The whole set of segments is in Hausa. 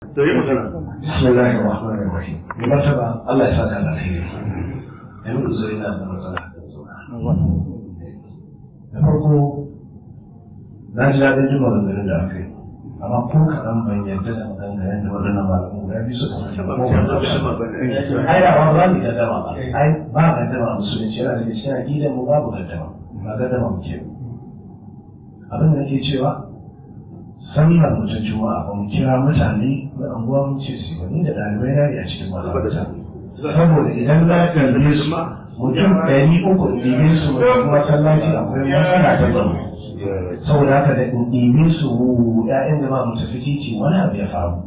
Bismillahir Rahmanir Rahim. Mai martaba Allah ya saka da alheri. Yanzu zo ina da matsala da zuwa. Da farko na ji daɗin jin maganganun da aka yi. Amma ko kaɗan ban yarda da maganganun da waɗannan malamu guda biyu suka faɗi ba. Ai da ba mu gaddama ba. Ai ba gaddama musulunci yana da cikin aƙidan mu babu gaddama. Ba gaddama muke. Abin da nake cewa sallar mutum juma'a ba mu kira mutane na anguwa mun ce su ni da ɗalibai na ne a cikin makaranta saboda idan na ɗalibai su mutum 300 ɗibe su mutum masallaci akwai matsala ta zama saboda haka da in ɗibe su ƴaƴan da ba mu tafi titi wani abu ya faru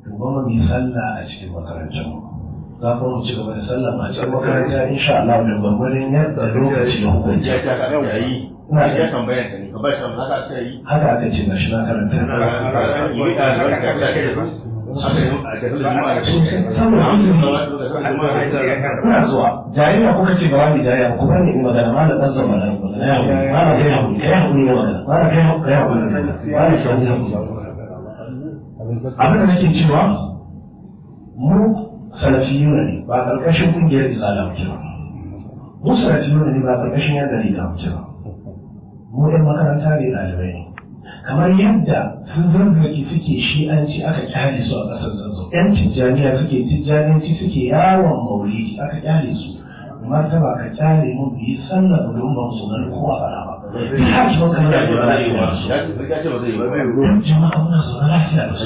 to ba mu yi sallah a cikin makarantar mu za ku mu ci gaba da sallah a cikin makaranta insha Allah da gwagwarin yadda lokaci ya hukunta ina iya tambayar ka ne ka bar shi haka aka yi haka aka ce na shi na karanta ina zuwa jayayya kuka ce ba wani jayayya ku bani in magana ma da dan zama nan ma na kai hakuri kai hakuri ne magana ma na kai hakuri ma na shi abin da nake cewa mu salafiyuna ne ba karkashin kungiyar izala muke ba mu salafiyuna ne ba karkashin yadda ne da muke ba mu ɗan makaranta ne ɗalibai ne kamar yadda sun zarzaki suke shi'anci aka kyale su a ƙasar zanzo ƴan tijjaniya suke tijjaniyanci suke yawon maulidi aka kyale su martaba ka kyale mu bi sallah ba don ba su gani kowa fara ba har shi kan da ba zai yi ba su jama'a muna zaune lafiya da su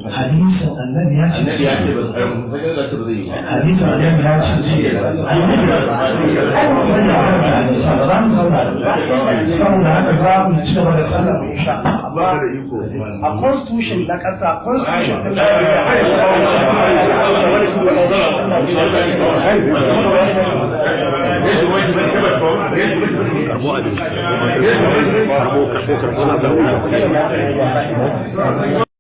hadisin annabi ya ce hadisin annabi ya ce saboda haka za mu ci gaba da sallah mu insha Allah a constitution na ƙasa constitution na Karbo